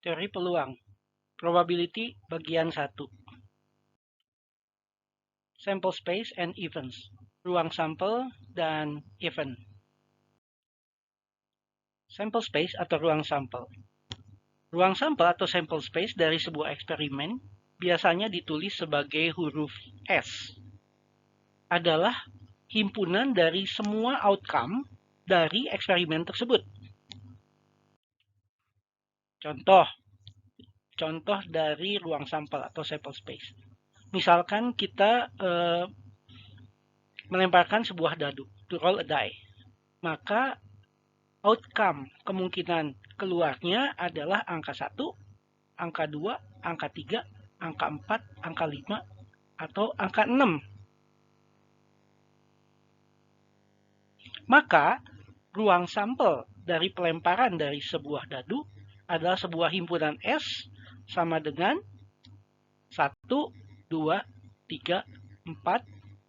Teori peluang. Probability bagian 1. Sample space and events. Ruang sampel dan event. Sample space atau ruang sampel. Ruang sampel atau sample space dari sebuah eksperimen biasanya ditulis sebagai huruf S. Adalah himpunan dari semua outcome dari eksperimen tersebut. Contoh dari ruang sampel atau sample space. Misalkan kita melemparkan sebuah dadu, to roll a die. Maka outcome kemungkinan keluarnya adalah angka 1, angka 2, angka 3, angka 4, angka 5, atau angka 6. Maka ruang sampel dari pelemparan dari sebuah dadu adalah sebuah himpunan S sama dengan 1, 2, 3, 4,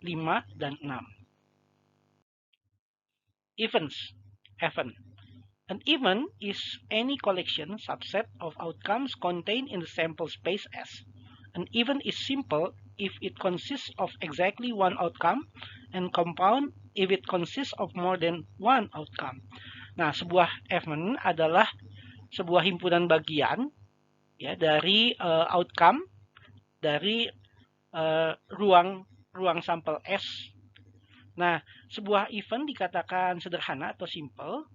5, dan 6. Event. An event is any collection subset of outcomes contained in the sample space S. An event is simple if it consists of exactly one outcome and compound if it consists of more than one outcome. Nah, sebuah event adalah sebuah himpunan bagian ya dari outcome dari ruang sampel S. Nah, sebuah event dikatakan sederhana atau simple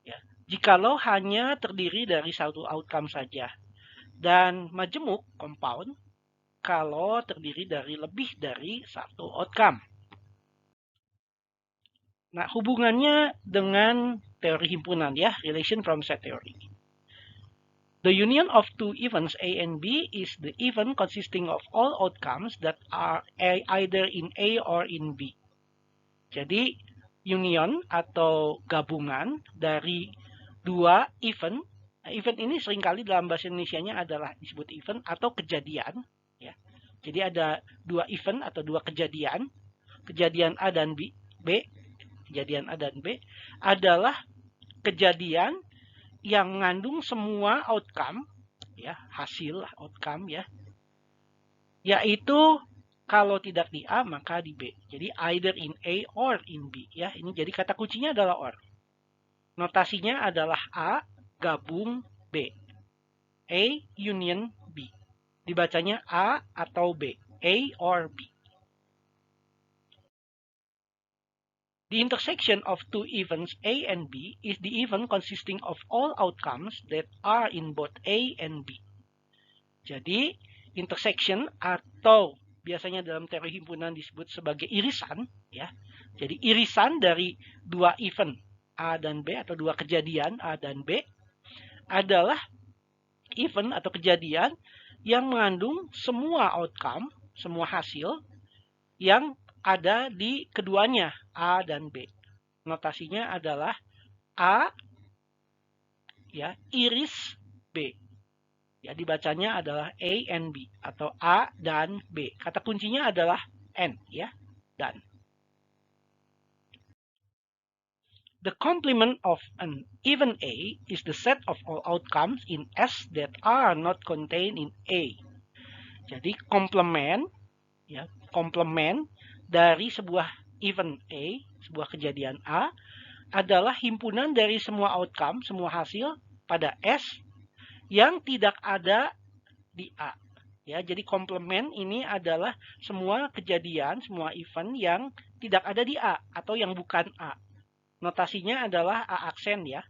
ya, jikalau hanya terdiri dari satu outcome saja. Dan majemuk, compound, kalau terdiri dari lebih dari satu outcome. Nah, hubungannya dengan teori himpunan ya, relation from set theory. The union of two events A and B is the event consisting of all outcomes that are either in A or in B. Jadi, union atau gabungan dari dua event. Nah, event ini seringkali dalam bahasa Indonesianya adalah disebut event atau kejadian. Ya. Jadi ada dua event atau dua kejadian. Kejadian A dan B. Kejadian A dan B adalah kejadian yang mengandung semua outcome, ya, hasil outcome ya, yaitu kalau tidak di A maka di B. Jadi either in A or in B ya. Ini jadi kata kuncinya adalah or. Notasinya adalah A gabung B. A union B. Dibacanya A atau B. A or B. The intersection of two events A and B is the event consisting of all outcomes that are in both A and B. Jadi, intersection atau biasanya dalam teori himpunan disebut sebagai irisan, ya. Jadi, irisan dari dua event A dan B atau dua kejadian A dan B adalah event atau kejadian yang mengandung semua outcome, semua hasil yang ada di keduanya A dan B. Notasinya adalah A ya iris B. Ya dibacanya adalah A and B atau A dan B. Kata kuncinya adalah N ya, dan. The complement of an even A is the set of all outcomes in S that are not contained in A. Jadi komplement ya, komplement dari sebuah event A, sebuah kejadian A, adalah himpunan dari semua outcome, semua hasil pada S yang tidak ada di A. Ya, jadi komplement ini adalah semua kejadian, semua event yang tidak ada di A atau yang bukan A. Notasinya adalah A aksen ya.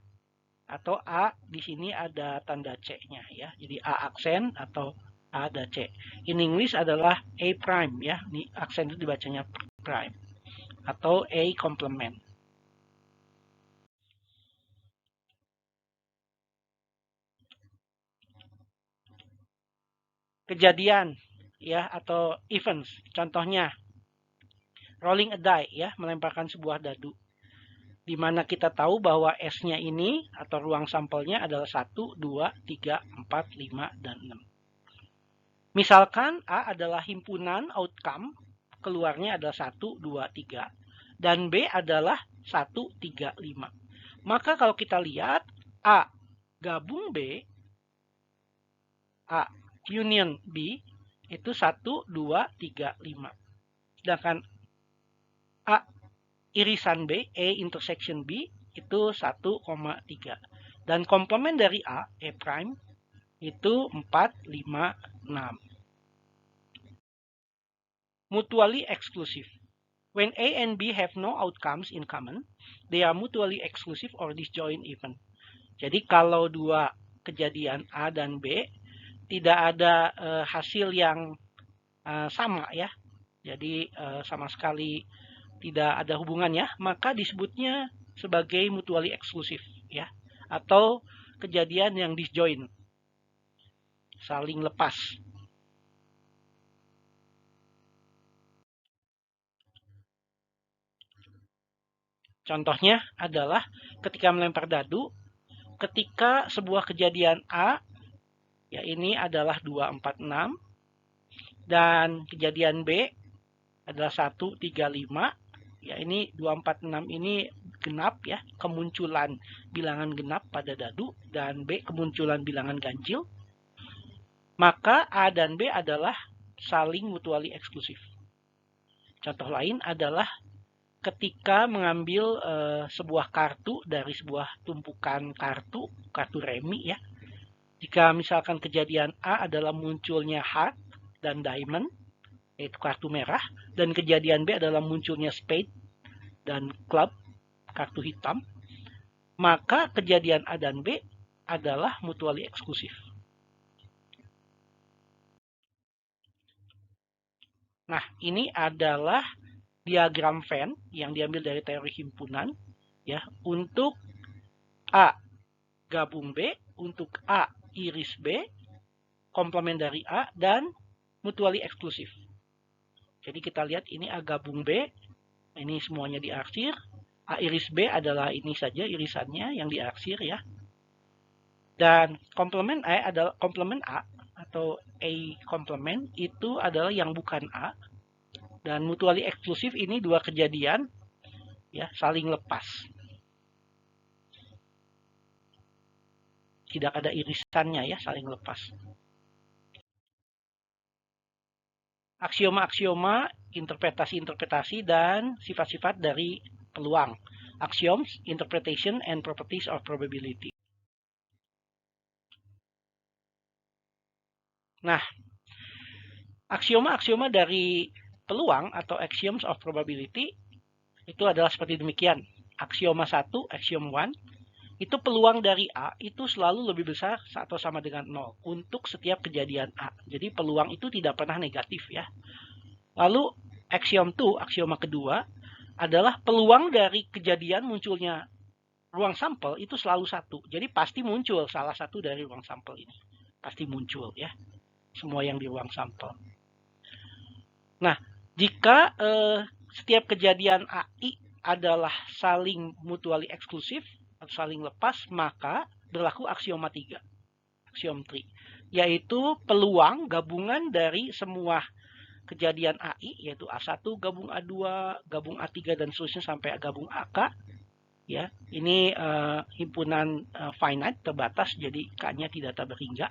Atau A di sini ada tanda C-nya ya. Jadi A aksen atau A ada C. In English adalah A prime ya. Ini aksen itu dibacanya prime. Atau A complement. Kejadian ya atau events. Contohnya rolling a die ya, melemparkan sebuah dadu. Di mana kita tahu bahwa S-nya ini atau ruang sampelnya adalah 1, 2, 3, 4, 5, dan 6. Misalkan A adalah himpunan outcome, keluarnya adalah 1, 2, 3. Dan B adalah 1, 3, 5. Maka kalau kita lihat A gabung B, A union B itu 1, 2, 3, 5. Sedangkan A irisan B, A intersection B, itu 1,3. Dan komplement dari A prime, itu 4, 5, 6. Mutually exclusive. When A and B have no outcomes in common, they are mutually exclusive or disjoint even. Jadi kalau dua kejadian A dan B tidak ada hasil yang sama ya, jadi sama sekali tidak ada hubungannya, maka disebutnya sebagai mutually exclusive ya, atau kejadian yang disjoint, saling lepas. Contohnya adalah ketika melempar dadu, ketika sebuah kejadian A, ya ini adalah 2, 4, 6, dan kejadian B adalah 1, 3, 5, ya ini 2, 4, 6 ini genap ya, kemunculan bilangan genap pada dadu, dan B kemunculan bilangan ganjil, maka A dan B adalah saling mutually eksklusif. Contoh lain adalah ketika mengambil sebuah kartu dari sebuah tumpukan kartu remi ya. Jika misalkan kejadian A adalah munculnya heart dan diamond, yaitu kartu merah, dan kejadian B adalah munculnya spade dan club, kartu hitam, maka kejadian A dan B adalah mutually eksklusif. Nah, ini adalah diagram Venn yang diambil dari teori himpunan ya, untuk A gabung B, untuk A iris B, komplement dari A, dan mutually eksklusif. Jadi kita lihat ini A gabung B, ini semuanya diarsir. A iris B adalah ini saja irisannya yang diarsir ya. Dan komplement A adalah komplement A atau A komplement itu adalah yang bukan A. Dan mutually eksklusif ini dua kejadian ya, saling lepas. Tidak ada irisannya ya, saling lepas. Aksioma-aksioma, interpretasi-interpretasi, dan sifat-sifat dari peluang. Axioms, interpretation, and properties of probability. Nah, aksioma-aksioma dari peluang atau axioms of probability itu adalah seperti demikian. Aksioma 1, axiom 1, itu peluang dari A itu selalu lebih besar atau sama dengan 0 untuk setiap kejadian A. Jadi peluang itu tidak pernah negatif ya. Lalu axiom 2, aksioma kedua, adalah peluang dari kejadian munculnya ruang sampel itu selalu 1. Jadi pasti muncul salah satu dari ruang sampel ini. Pasti muncul ya, semua yang di ruang sampel. Nah, jika setiap kejadian AI adalah saling mutually eksklusif atau saling lepas, maka berlaku aksioma 3, aksiom 3, yaitu peluang gabungan dari semua kejadian AI, yaitu A1 gabung A2, gabung A3, dan seterusnya sampai gabung AK. Ya, ini himpunan finite, terbatas, jadi K-nya tidak tak berhingga.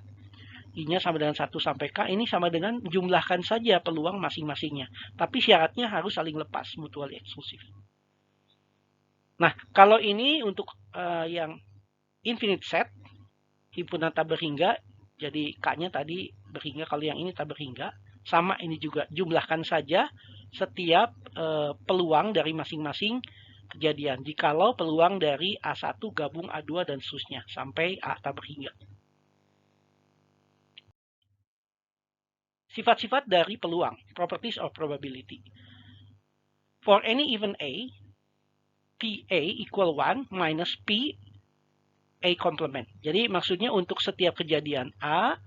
I-nya sama dengan 1 sampai K, ini sama dengan jumlahkan saja peluang masing-masingnya. Tapi syaratnya harus saling lepas, mutually eksklusif. Nah, kalau ini untuk yang infinite set, himpunan tak berhingga, jadi K-nya tadi berhingga, kalau yang ini tak berhingga. Sama ini juga, jumlahkan saja setiap peluang dari masing-masing kejadian. Jikalau peluang dari A1 gabung A2 dan seterusnya, sampai A tak berhingga. Sifat-sifat dari peluang, properties of probability. For any even A, PA equal 1 minus P A complement. Jadi maksudnya untuk setiap kejadian A,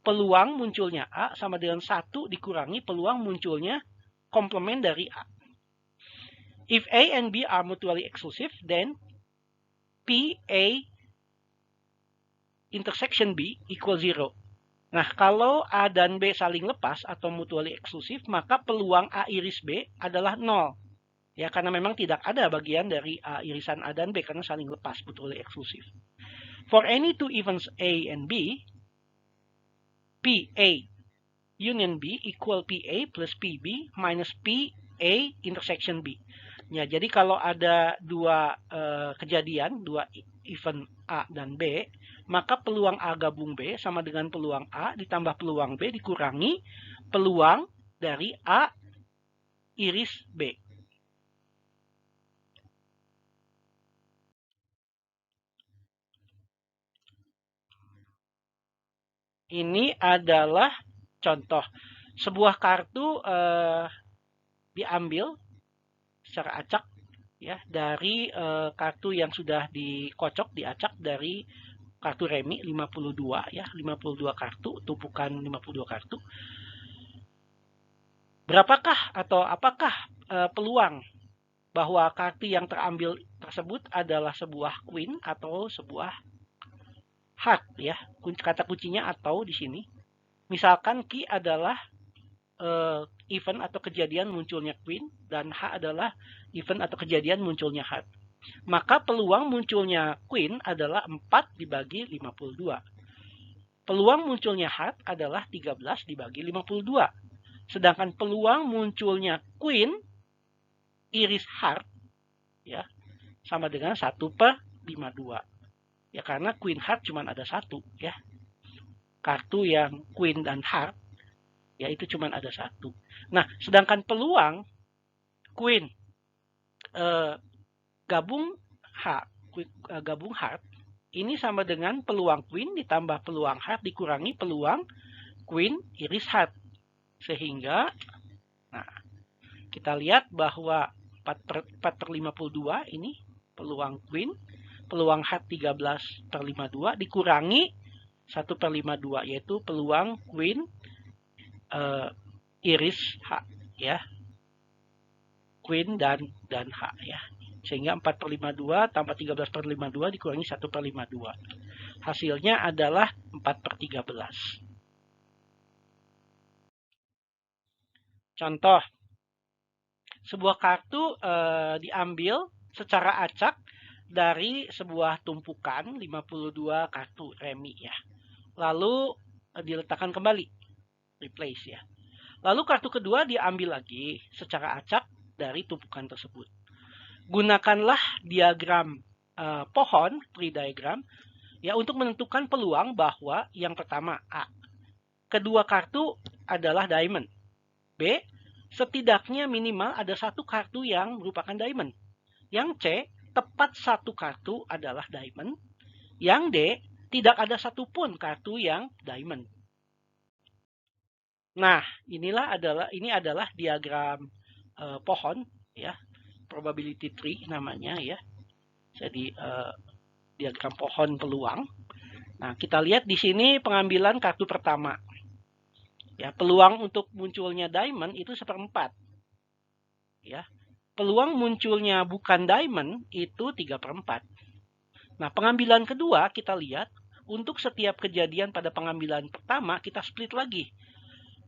peluang munculnya A sama dengan 1 dikurangi peluang munculnya komplement dari A. If A and B are mutually exclusive, then PA intersection B equal 0. Nah, kalau A dan B saling lepas atau mutually eksklusif, maka peluang A iris B adalah 0. Ya, karena memang tidak ada bagian dari irisan A dan B karena saling lepas, mutually eksklusif. For any two events A and B, PA union B equal PA plus PB minus PA intersection B. Ya, jadi kalau ada dua kejadian, dua event A dan B, maka peluang A gabung B sama dengan peluang A ditambah peluang B dikurangi peluang dari A iris B. Ini adalah contoh. Sebuah kartu diambil secara acak ya dari kartu yang sudah dikocok, diacak dari kartu remi 52 ya, 52 kartu, tumpukan 52 kartu. Berapakah atau apakah peluang bahwa kartu yang terambil tersebut adalah sebuah queen atau sebuah heart ya. Kata kuncinya atau di sini. Misalkan key adalah event atau kejadian munculnya queen dan H adalah event atau kejadian munculnya heart. Maka peluang munculnya queen adalah 4 dibagi 52. Peluang munculnya heart adalah 13 dibagi 52. Sedangkan peluang munculnya queen iris heart ya sama dengan 1/52. Ya karena queen heart cuma ada satu ya. Kartu yang queen dan heart ya itu cuma ada satu. Nah, sedangkan peluang queen gabung heart ini sama dengan peluang queen ditambah peluang heart dikurangi peluang queen iris heart. Sehingga nah, kita lihat bahwa 4/52 ini peluang queen, peluang heart 13/52 dikurangi 1/52 yaitu peluang queen iris H ya. Queen dan H ya. Sehingga 4/52 tambah 13/52 dikurangi 1/52. Hasilnya adalah 4/13. Contoh, sebuah kartu diambil secara acak dari sebuah tumpukan 52 kartu remi ya. Lalu diletakkan kembali, replace ya. Lalu kartu kedua diambil lagi secara acak dari tumpukan tersebut. Gunakanlah diagram pohon, tree diagram, ya untuk menentukan peluang bahwa yang pertama A, kedua kartu adalah diamond. B, setidaknya minimal ada satu kartu yang merupakan diamond. Yang C, tepat satu kartu adalah diamond. Yang D, tidak ada satupun kartu yang diamond. Nah, ini adalah diagram pohon ya, probability tree namanya ya. Jadi diagram pohon peluang. Nah, kita lihat di sini pengambilan kartu pertama. Ya, peluang untuk munculnya diamond itu 1/4. Ya. Peluang munculnya bukan diamond itu 3/4. Nah, pengambilan kedua kita lihat untuk setiap kejadian pada pengambilan pertama kita split lagi.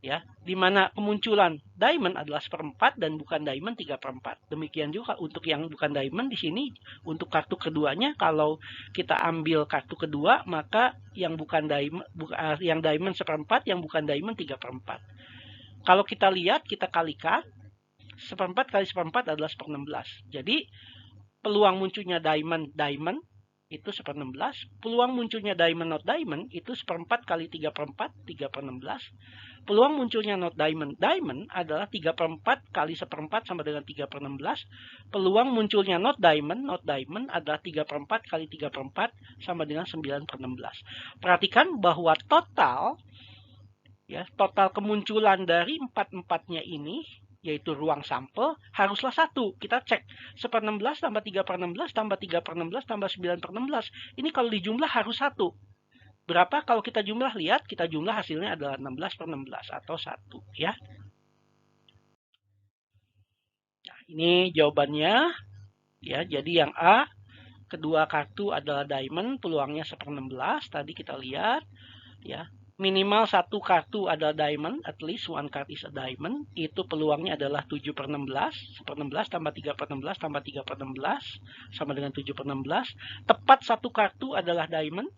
Ya, di mana kemunculan diamond adalah 1/4 dan bukan diamond 3/4. Demikian juga untuk yang bukan diamond di sini untuk kartu keduanya kalau kita ambil kartu kedua maka yang bukan diamond yang diamond 1/4, yang bukan diamond 3/4. Kalau kita lihat kita kalikan 1/4 kali 1/4 adalah 1/16. Jadi peluang munculnya diamond itu 1/16. Peluang munculnya diamond not diamond itu 1/4 kali 3/4, 3/16. Peluang munculnya not diamond adalah 3/4 kali 1/4 sama dengan 3/16. Peluang munculnya not diamond adalah 3/4 kali 3/4 sama dengan 9/16. Perhatikan bahwa total kemunculan dari 4/4-nya ini yaitu ruang sampel haruslah 1. Kita cek 1/16 tambah 3/16 tambah 3/16 tambah 9/16. Ini kalau dijumlah harus 1. Berapa kalau kita jumlah? Lihat, kita jumlah hasilnya adalah 16/16 atau 1 ya. Nah, ini jawabannya ya. Jadi yang A, kedua kartu adalah diamond, peluangnya 1/16. Tadi kita lihat ya. Minimal satu kartu adalah diamond, at least one card is a diamond. Itu peluangnya adalah 7/16. 1/16 tambah 3/16 tambah 3/16 sama dengan 7/16. Tepat satu kartu adalah diamond.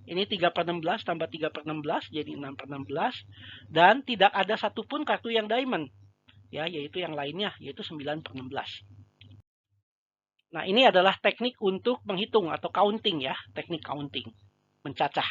Ini 3/16 tambah 3/16 jadi 6/16. Dan tidak ada satupun kartu yang diamond. Ya, yaitu yang lainnya, yaitu 9/16. Nah, ini adalah teknik untuk menghitung atau counting ya, teknik counting, mencacah.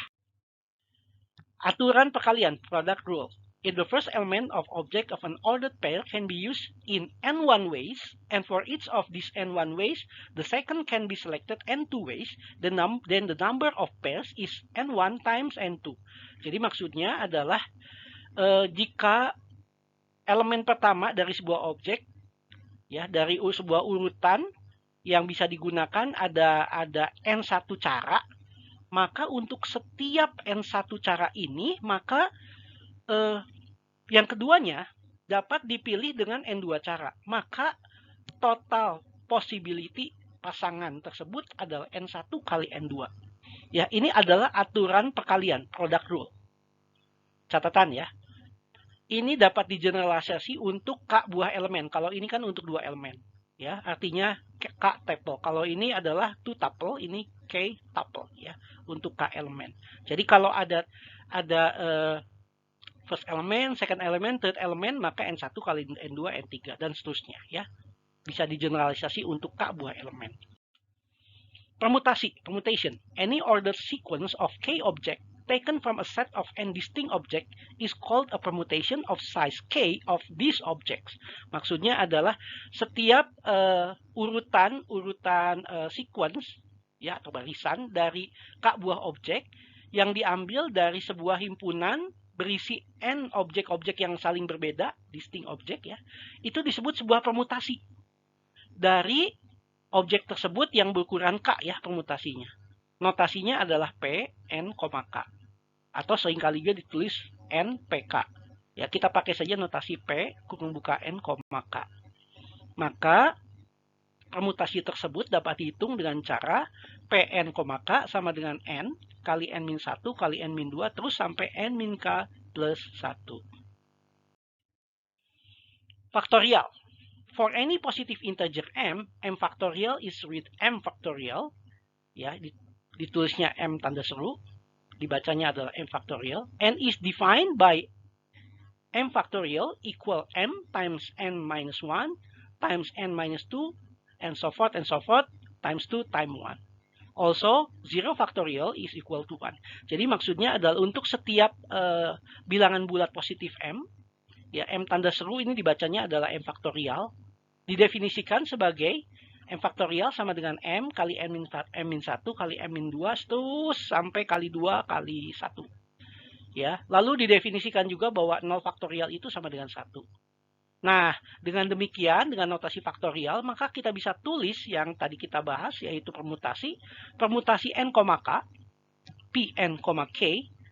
Aturan perkalian, product rule. If the first element of object of an ordered pair can be used in n1 ways, and for each of these n1 ways, the second can be selected n2 ways, then the number of pairs is n1 times n2. Jadi maksudnya adalah jika elemen pertama dari sebuah objek, ya, dari sebuah urutan yang bisa digunakan ada n1 cara, maka untuk setiap n1 cara ini, maka yang keduanya dapat dipilih dengan n2 cara. Maka total possibility pasangan tersebut adalah n1 kali n2. Ya, ini adalah aturan perkalian, product rule. Catatan ya. Ini dapat digeneralisasi untuk K buah elemen. Kalau ini kan untuk 2 elemen. Ya, artinya K tuple. Kalau ini adalah 2 tuple, ini K tuple ya, untuk K elemen. Jadi kalau ada first element, second element, third element, maka N1 kali N2, N3, dan seterusnya ya. Bisa digeneralisasi untuk K buah elemen. Permutasi, permutation. Any ordered sequence of K object taken from a set of n distinct object is called a permutation of size K of these objects. Maksudnya adalah setiap urutan sequence ya, atau barisan dari K buah objek yang diambil dari sebuah himpunan berisi n objek-objek yang saling berbeda, distinct objek ya, itu disebut sebuah permutasi dari objek tersebut yang berukuran K ya, permutasinya. Notasinya adalah P, N, K. Atau seringkali juga ditulis N, PK. Ya, kita pakai saja notasi P, kurung buka N, K. Maka permutasi tersebut dapat dihitung dengan cara PN, K sama dengan N kali N-1 kali N-2 terus sampai N-K plus 1. Faktorial. For any positive integer m factorial is with m factorial. Ya, ditulisnya m tanda seru, dibacanya adalah m factorial, and is defined by m factorial equal m times n minus 1 times n minus 2 and so forth times 2 times 1. Also, 0 factorial is equal to 1. Jadi maksudnya adalah untuk setiap bilangan bulat positif m, ya, m tanda seru ini dibacanya adalah m faktorial, didefinisikan sebagai m faktorial sama dengan m kali m-1 kali m-2 terus sampai kali 2 kali 1. Ya, lalu didefinisikan juga bahwa 0 faktorial itu sama dengan 1. Nah, dengan demikian, dengan notasi faktorial, maka kita bisa tulis yang tadi kita bahas, yaitu permutasi n, K, Pn, K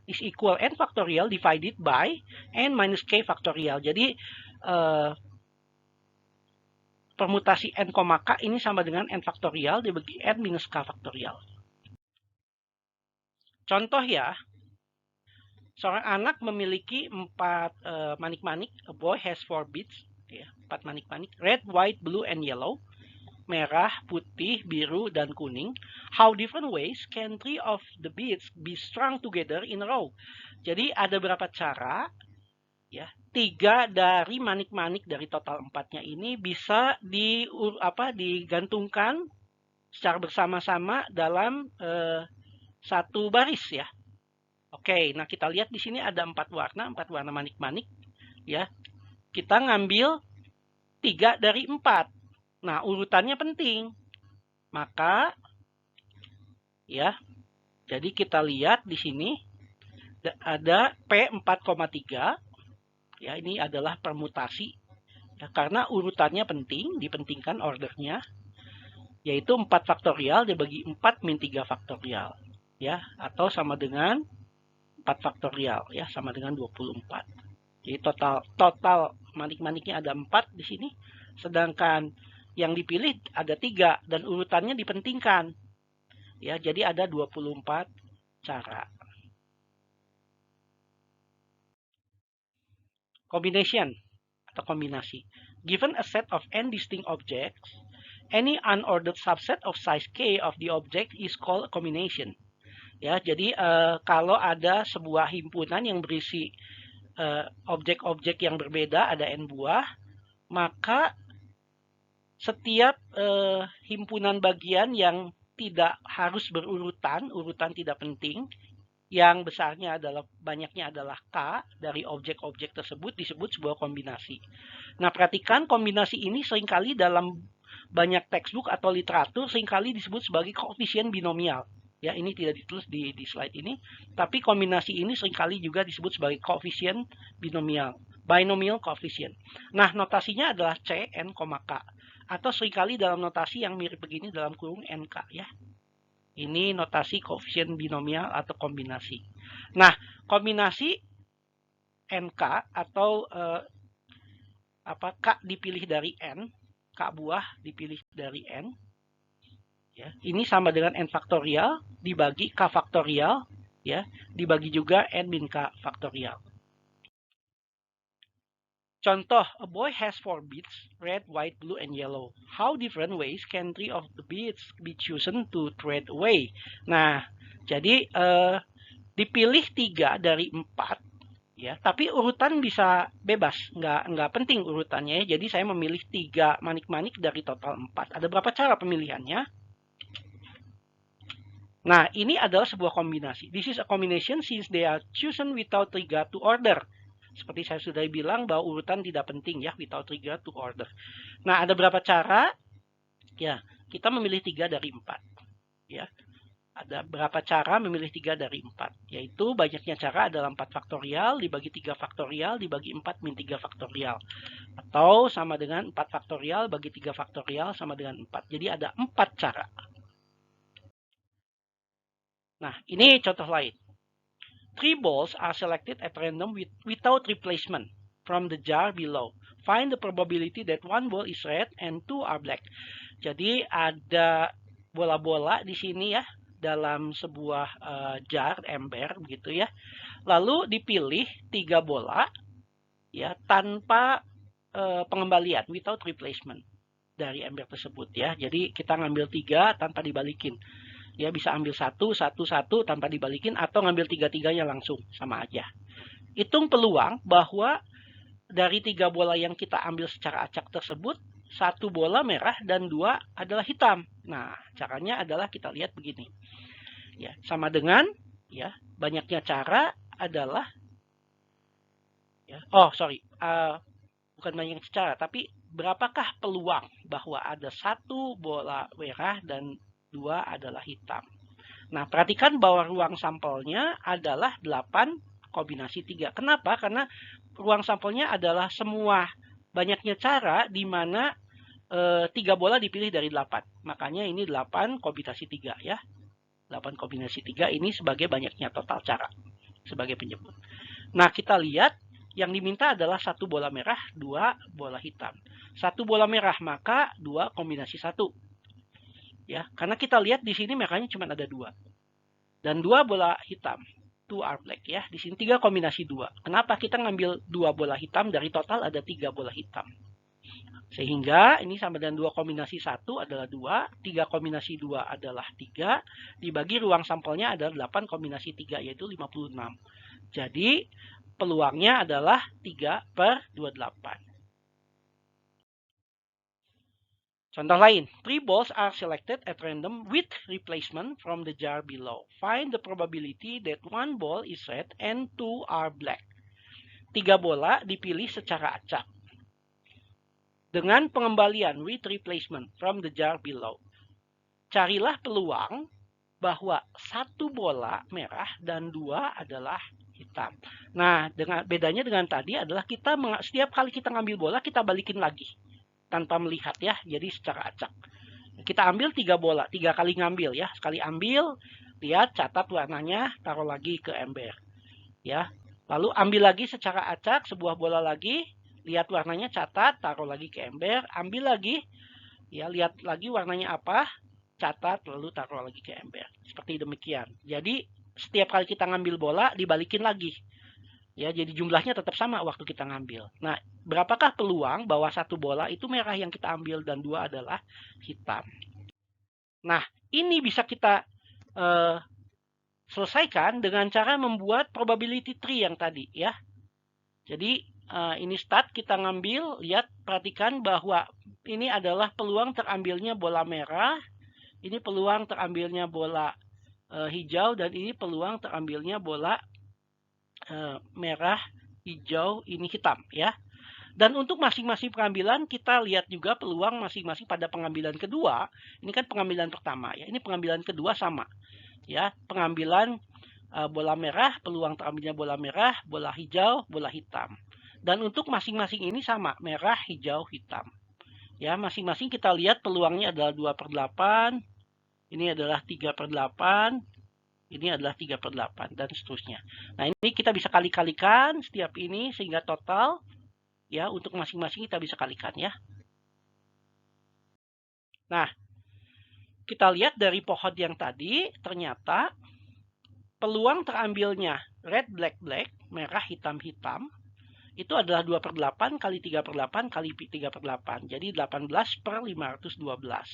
is equal n faktorial divided by n minus k faktorial. Jadi, permutasi n, K ini sama dengan n faktorial dibagi n minus k faktorial. Contoh ya, seorang anak memiliki 4 manik-manik. A boy has 4 beads. Ya, 4 manik-manik. Red, white, blue, and yellow. Merah, putih, biru, dan kuning. How different ways can 3 of the beads be strung together in a row? Jadi ada berapa cara, ya, 3 dari manik-manik dari total 4-nya ini bisa digantungkan secara bersama-sama dalam satu baris ya. Oke, nah kita lihat di sini ada 4 warna manik-manik ya. Kita ngambil 3 dari 4. Nah, urutannya penting. Maka ya, jadi kita lihat di sini ada P4,3. Ya, ini adalah permutasi. Ya, karena urutannya penting, dipentingkan ordernya, yaitu 4 faktorial dibagi 4 min 3 faktorial. Ya, atau sama dengan 4 faktorial ya, sama dengan 24. Jadi total manik-maniknya ada 4 di sini, sedangkan yang dipilih ada 3 dan urutannya dipentingkan. Ya, jadi ada 24 cara. Combination atau kombinasi. Given a set of n distinct objects, any unordered subset of size k of the object is called a combination. Ya, jadi kalau ada sebuah himpunan yang berisi objek-objek yang berbeda, ada n buah, maka setiap himpunan bagian yang tidak harus berurutan, urutan tidak penting, yang besarnya adalah banyaknya adalah K dari objek-objek tersebut disebut sebuah kombinasi. Nah, perhatikan kombinasi ini seringkali dalam banyak textbook atau literatur seringkali disebut sebagai koefisien binomial. Ya, ini tidak ditulis di slide ini, tapi kombinasi ini seringkali juga disebut sebagai koefisien binomial, binomial coefficient. Nah, notasinya adalah C, N, K. Atau seringkali dalam notasi yang mirip begini dalam kurung NK ya. Ini notasi koefisien binomial atau kombinasi. Nah, kombinasi NK atau K dipilih dari N, K buah dipilih dari N. Ya, ini sama dengan N faktorial dibagi K faktorial, ya, dibagi juga N min K faktorial. Contoh, a boy has 4 beads, red, white, blue, and yellow. How different ways can 3 of the beads be chosen to trade away? Nah, jadi dipilih 3 dari 4, ya. Tapi urutan bisa bebas, nggak penting urutannya. Jadi saya memilih 3 manik-manik dari total 4. Ada berapa cara pemilihannya? Nah, ini adalah sebuah kombinasi. This is a combination since they are chosen without regard to order. Seperti saya sudah bilang bahwa urutan tidak penting ya, without regard to order. Nah, ada berapa cara? Ya, kita memilih 3 dari 4. Ya, ada berapa cara memilih 3 dari 4? Yaitu banyaknya cara adalah 4 faktorial dibagi 3 faktorial dibagi 4 min 3 faktorial. Atau sama dengan 4 faktorial bagi 3 faktorial sama dengan 4. Jadi ada 4 cara. Nah, ini contoh lain. 3 balls are selected at random without replacement from the jar below. Find the probability that 1 ball is red and 2 are black. Jadi ada bola-bola di sini ya dalam sebuah jar ember begitu ya. Lalu dipilih 3 bola ya tanpa pengembalian, without replacement dari ember tersebut ya. Jadi kita ngambil 3 tanpa dibalikin. Ya, bisa ambil 1 tanpa dibalikin atau ngambil 3-3-nya langsung, sama aja. Hitung peluang bahwa dari 3 bola yang kita ambil secara acak tersebut, 1 bola merah dan 2 adalah hitam. Nah, caranya adalah kita lihat begini. Ya, sama dengan ya, banyaknya cara adalah ya, bukan banyak cara, tapi berapakah peluang bahwa ada 1 bola merah dan 2 adalah hitam. Nah, perhatikan bahwa ruang sampelnya adalah 8 kombinasi 3. Kenapa? Karena ruang sampelnya adalah semua banyaknya cara di mana 3 bola dipilih dari 8. Makanya ini 8 kombinasi 3 ya. 8 kombinasi 3 ini sebagai banyaknya total cara. Sebagai penyebut. Nah, kita lihat yang diminta adalah 1 bola merah, 2 bola hitam. 1 bola merah maka 2 kombinasi 1. Ya, karena kita lihat di sini merahnya cuma ada 2. Dan 2 bola hitam. 2 are black ya. Di sini 3 kombinasi 2. Kenapa kita ngambil 2 bola hitam dari total ada 3 bola hitam? Sehingga ini sama dengan 2 kombinasi 1 adalah 2. 3 kombinasi 2 adalah 3. Dibagi ruang sampelnya adalah 8 kombinasi 3 yaitu 56. Jadi peluangnya adalah 3/28. Contoh lain, 3 balls are selected at random with replacement from the jar below. Find the probability that 1 ball is red and 2 are black. 3 bola dipilih secara acak dengan pengembalian with replacement from the jar below. Carilah peluang bahwa 1 bola merah dan 2 adalah hitam. Nah, bedanya dengan tadi adalah kita setiap kali kita ngambil bola kita balikin lagi. Tanpa melihat ya, jadi secara acak. Kita ambil 3 bola, 3 kali ngambil ya. Sekali ambil, lihat, catat warnanya, taruh lagi ke ember. Ya. Lalu ambil lagi secara acak sebuah bola lagi, lihat warnanya, catat, taruh lagi ke ember, ambil lagi, ya, lihat lagi warnanya apa, catat, lalu taruh lagi ke ember. Seperti demikian. Jadi setiap kali kita ngambil bola dibalikin lagi. Ya, jadi jumlahnya tetap sama waktu kita ngambil. Nah, berapakah peluang bahwa 1 bola itu merah yang kita ambil dan 2 adalah hitam? Nah, ini bisa kita selesaikan dengan cara membuat probability tree yang tadi ya. Jadi ini start, kita ngambil, lihat, perhatikan bahwa ini adalah peluang terambilnya bola merah, ini peluang terambilnya bola hijau, dan ini peluang terambilnya bola merah, hijau, ini hitam ya. Dan untuk masing-masing pengambilan kita lihat juga peluang masing-masing pada pengambilan kedua. Ini kan pengambilan pertama ya. Ini pengambilan kedua sama ya. Pengambilan bola merah, peluang terambilnya bola merah, bola hijau, bola hitam. Dan untuk masing-masing ini sama, merah, hijau, hitam. Ya, masing-masing kita lihat peluangnya adalah 2/8, ini adalah 3/8, ini adalah 3/8, dan seterusnya. Nah, ini kita bisa kali-kalikan setiap ini sehingga total ya untuk masing-masing kita bisa kalikan ya. Nah, kita lihat dari pohon yang tadi ternyata peluang terambilnya red, black, black, merah, hitam, hitam, itu adalah 2/8 kali 3/8 kali 3/8. Jadi 18/512.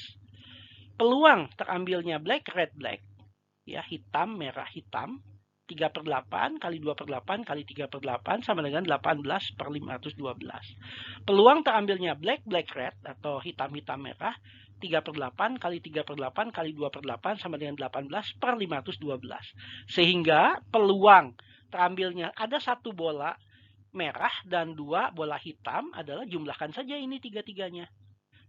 Peluang terambilnya black, red, black, ya, hitam, merah, hitam, 3/8 kali 2/8 kali 3/8 sama dengan 18/512. Peluang terambilnya black, black, red atau hitam, hitam, merah, 3/8 kali 3/8 kali 2/8 sama dengan 18/512. Sehingga peluang terambilnya ada satu bola merah dan 2 bola hitam adalah jumlahkan saja ini tiga-tiganya.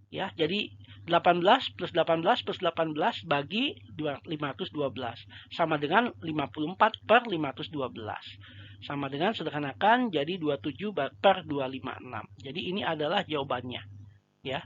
Ya, jadi 18 plus 18 plus 18 bagi 512 sama dengan 54/512. Sama dengan sederhanakan jadi 27/256. Jadi ini adalah jawabannya. Ya.